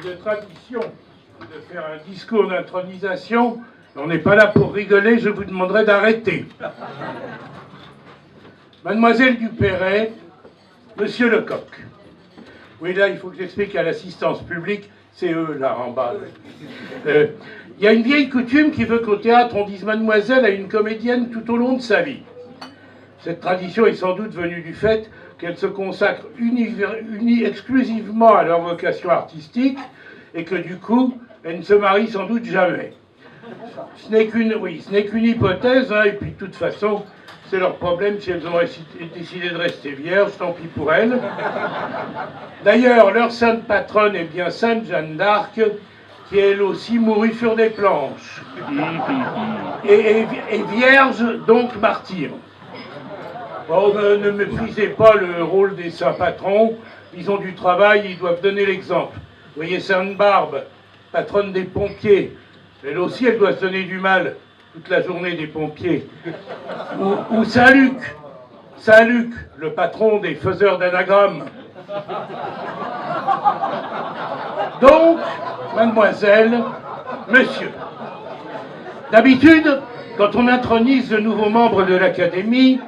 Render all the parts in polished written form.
de tradition de faire un discours d'intronisation. On n'est pas là pour rigoler, je vous demanderai d'arrêter. Mademoiselle Dupéret, Monsieur Lecoq. Oui, là, il faut que j'explique à l'assistance publique, c'est eux, là, en bas. Il y a une vieille coutume qui veut qu'au théâtre, on dise mademoiselle à une comédienne tout au long de sa vie. Cette tradition est sans doute venue du fait qu'elles se consacrent exclusivement à leur vocation artistique et que, du coup, elles ne se marient sans doute jamais. Ce n'est qu'une hypothèse, hein, et puis de toute façon, c'est leur problème si elles ont décidé de rester vierges, tant pis pour elles. D'ailleurs, leur sainte patronne est bien Sainte Jeanne d'Arc, qui elle aussi mourut sur des planches. Et vierge, donc martyr. Bon, ne méprisez pas le rôle des saints patrons. Ils ont du travail, ils doivent donner l'exemple. Vous voyez Sainte Barbe, patronne des pompiers. Elle aussi, elle doit se donner du mal toute la journée des pompiers. Ou Saint-Luc, le patron des faiseurs d'anagrammes. Donc, mademoiselle, monsieur, d'habitude, quand on intronise de nouveaux membres de l'Académie,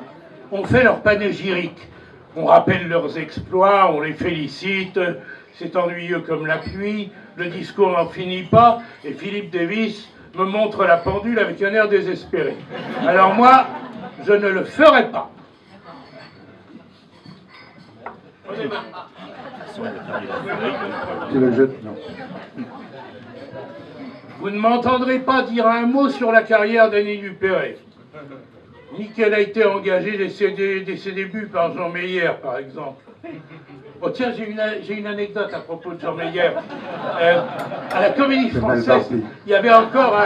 on fait leur panégyrique. On rappelle leurs exploits, on les félicite, c'est ennuyeux comme la pluie, le discours n'en finit pas, et Philippe Davis me montre la pendule avec un air désespéré. Alors moi, je ne le ferai pas. Tu le jettes, non. Vous ne m'entendrez pas dire un mot sur la carrière d'Annie Dupéret. Ni qu'elle a été engagée dès ses débuts par Jean Meyer, par exemple. Oh tiens, j'ai une anecdote à propos de Jean Meyer. À la Comédie Française, il y avait encore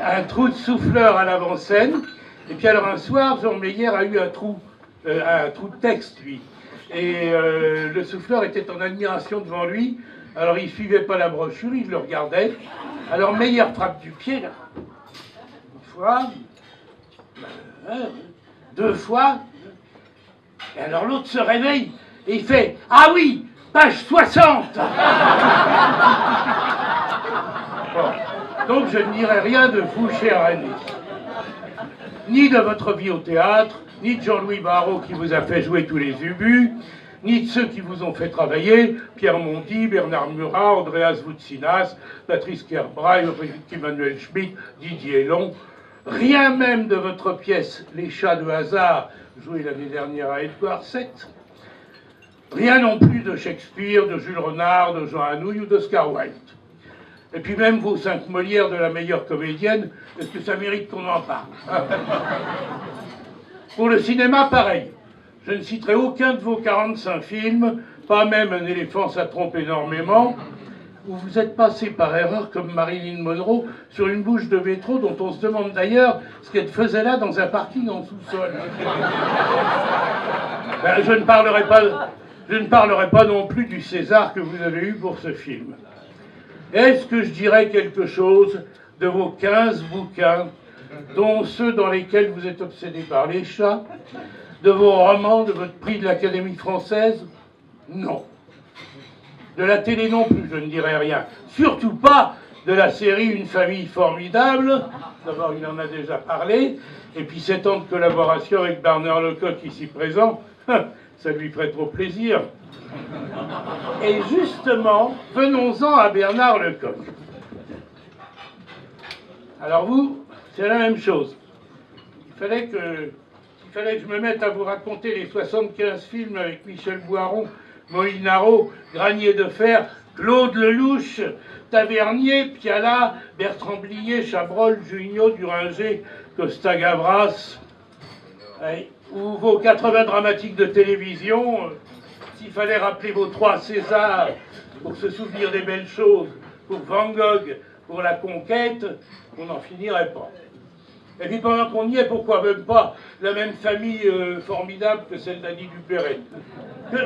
un trou de souffleur à l'avant-scène. Et puis alors un soir, Jean Meyer a eu un trou de texte, lui. Et le souffleur était en admiration devant lui. Alors il ne suivait pas la brochure, il le regardait. Alors Meyer frappe du pied, là. Une fois, deux fois. Et alors l'autre se réveille et il fait « Ah oui, page 60 !» Bon. Donc je ne dirai rien de vous, chère Annie. Ni de votre vie au théâtre, ni de Jean-Louis Barrault qui vous a fait jouer tous les ubus, ni de ceux qui vous ont fait travailler, Pierre Mondy, Bernard Murat, Andreas Voutsinas, Patrice Kerbraille, Emmanuel Schmitt, Didier Long. Rien même de votre pièce « Les chats de hasard » jouée l'année dernière à Edouard VII. Rien non plus de Shakespeare, de Jules Renard, de Jean Anouilh ou d'Oscar Wilde. Et puis même vos 5 Molières de la meilleure comédienne, est-ce que ça mérite qu'on en parle? Pour le cinéma, pareil. Je ne citerai aucun de vos 45 films, pas même Un éléphant, ça trompe énormément, où vous êtes passé par erreur, comme Marilyn Monroe, sur une bouche de métro dont on se demande d'ailleurs ce qu'elle faisait là dans un parking en sous-sol. Ben, je ne parlerai pas non plus du César que vous avez eu pour ce film. Est-ce que je dirais quelque chose de vos 15 bouquins, dont ceux dans lesquels vous êtes obsédé par les chats, de vos romans, de votre prix de l'Académie française? Non. De la télé non plus, je ne dirai rien. Surtout pas de la série Une famille formidable. D'abord, il en a déjà parlé. Et puis 7 ans de collaboration avec Bernard Lecoq ici présent, ça lui ferait trop plaisir. Et justement, venons-en à Bernard Lecoq. Alors vous, c'est la même chose. Il fallait que je me mette à vous raconter les 75 films avec Michel Boiron, Molinaro, Granier de Fer, Claude Lelouch, Tavernier, Piala, Bertrand Blier, Chabrol, Junio, Duringer, Costa Gavras, ou vos 80 dramatiques de télévision, s'il fallait rappeler vos 3 Césars pour se souvenir des belles choses, pour Van Gogh, pour la conquête, on n'en finirait pas. Et puis pendant qu'on y est, pourquoi même pas la même famille formidable que celle d'Annie Dupéret,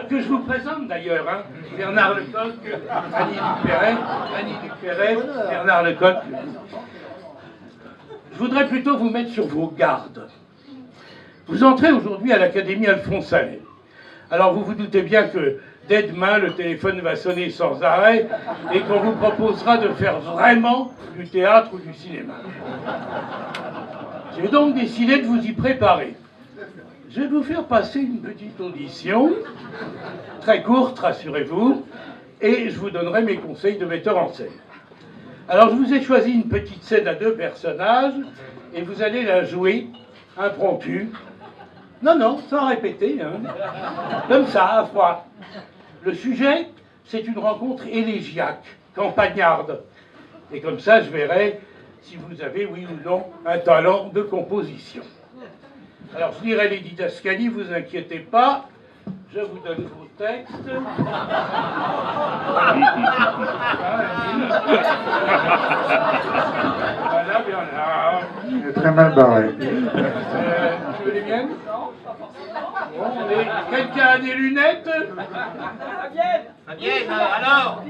que je vous présente d'ailleurs, hein. Bernard Lecoq, Annie Dupéret, Bernard Lecoq. Je voudrais plutôt vous mettre sur vos gardes. Vous entrez aujourd'hui à l'Académie Alphonse Allais. Alors vous vous doutez bien que dès demain, le téléphone va sonner sans arrêt et qu'on vous proposera de faire vraiment du théâtre ou du cinéma. J'ai donc décidé de vous y préparer. Je vais vous faire passer une petite audition, très courte, rassurez-vous, et je vous donnerai mes conseils de metteur en scène. Alors, je vous ai choisi une petite scène à 2 personnages, et vous allez la jouer impromptue. Non, sans répéter, hein. Comme ça, à froid. Le sujet, c'est une rencontre élégiaque, campagnarde. Et comme ça, je verrai si vous avez, oui ou non, un talent de composition. Alors, je lirai les didascalies, vous inquiétez pas. Je vous donne vos textes. Voilà, Bernard. Il est très mal barré. Tu veux les miennes? Bon, quelqu'un a des lunettes? Fabienne, alors?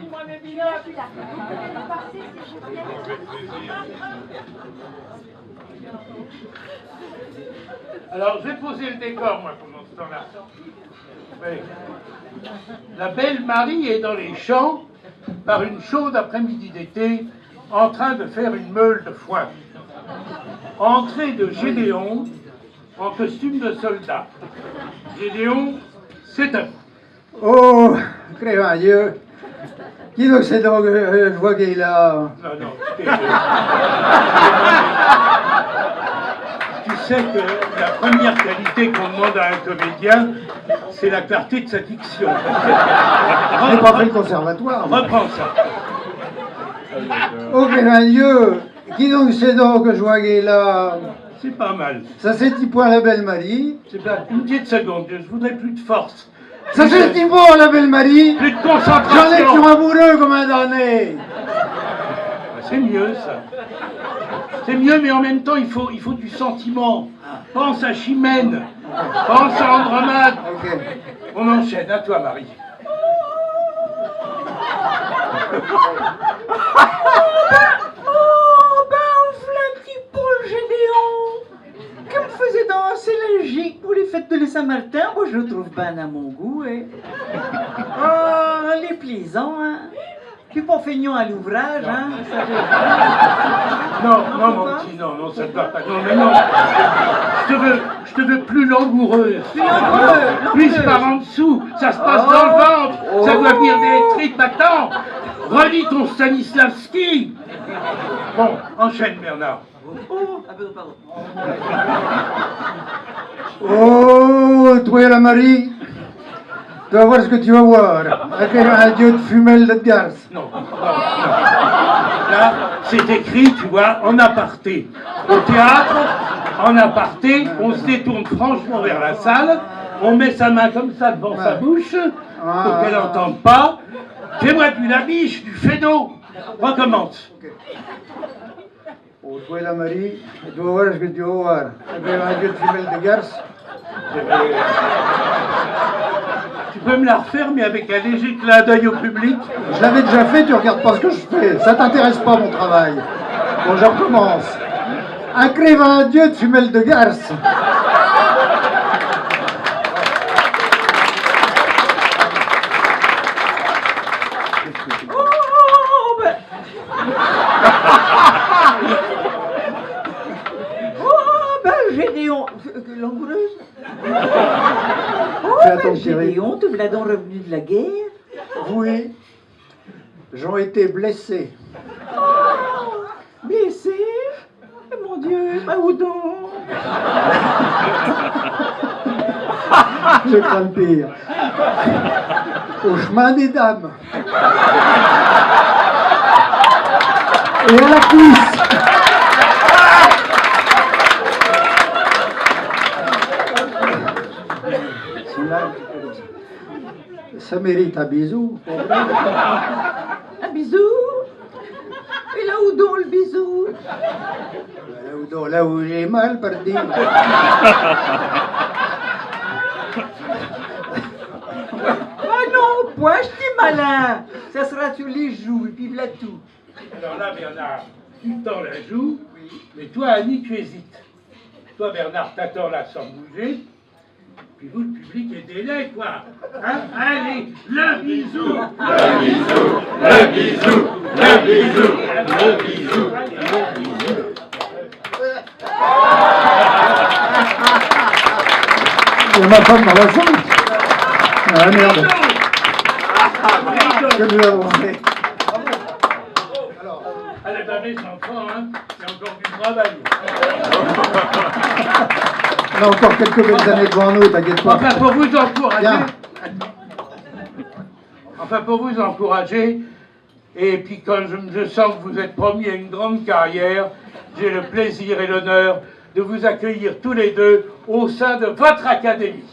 Alors, je vais poser le décor, moi, pendant ce temps-là. Oui. La belle Marie est dans les champs, par une chaude après-midi d'été, en train de faire une meule de foin. Entrée de Gédéon, en costume de soldat. Gédéon, c'est à vous. Oh, créant Dieu. Qui donc c'est donc, je vois qu'il est là. Non, tu sais que la première qualité qu'on demande à un comédien, c'est la clarté de sa diction. Je n'ai pas fait le conservatoire. Reprends ça. Oh, créant Dieu. Qui donc c'est donc que je vois qu'il est là. C'est pas mal. Ça c'est petit point la belle Marie. C'est pas une petite seconde, je voudrais plus de force. Ça c'est petit point la belle Marie. Plus de J'en ai concentration. sur amoureux comme un damné. C'est mieux ça. C'est mieux, mais en même temps, il faut du sentiment. Pense à Chimène. Pense à Andromaque. Ok. On enchaîne. À toi, Marie. Qui me faisait danser logique pour les fêtes de la Saint-Martin, moi je le trouve bien à mon goût. Oh, les plaisants, hein. Puis pas feignant à l'ouvrage, hein. Non, mon petit, non, ça ne va pas. Non, mais non. Je te veux plus langoureuse. Plus par en dessous. Ça se passe dans le ventre. Ça doit venir des tripes. Attends. Relis ton Stanislavski. Bon, enchaîne, Bernard. Oh, ah pardon. Oh, toi et la Marie. Tu vas voir ce que tu vas voir. Avec un dieu de fumelle de garce. Non. Là, c'est écrit, tu vois, en aparté. Au théâtre, en aparté, on se détourne franchement vers la salle, on met sa main comme ça devant sa bouche, pour qu'elle n'entende pas. Fais-moi du labiche, du fédo. Recommence. Oh, toi et la Marie, tu vas voir ce que tu vas voir. Avec un dieu de fumelle de garce. Tu peux me la refaire, mais avec un léger clin d'œil au public? Je l'avais déjà fait, tu regardes pas ce que je fais. Ça t'intéresse pas mon travail. Bon, je recommence. Un crévin dieu de fumelle de garce. Oh, ben. Oh, ben, Gédéon. Langoureuse. Oh, Fais ben, attention, chérie. Gédéon, te voilà donc revenu de la guerre. Oui, j'en été blessé. Oh, blessé. Mon Dieu, bah où donc? Je crains le pire. Au chemin des dames. Et à la cuisse. Ça mérite un bisou. Un bisou? Et là où donc le bisou? Là où j'ai mal, pardi. Ah non, point, je dis malin. Ça sera sur les joues et puis voilà tout. Alors là, Bernard, tu tends la joue, mais toi, Annie, tu hésites. Toi, Bernard, t'attends là sans bouger, Puis vous, le public, aidez-les, quoi. Hein? Allez, le bisou. Le bisou, le bisou, le bisou, le bisou, le bisou. Il y a ma femme dans la salle. Ah merde. Que nous avons fait. Allez, ben, mes enfants, hein, il y a encore du travail. On a encore quelques belles années devant nous, t'inquiète pas. Enfin, pour vous encourager. Bien. Enfin, pour vous encourager, et puis quand je sens que vous êtes promis à une grande carrière, j'ai le plaisir et l'honneur de vous accueillir tous les deux au sein de votre académie.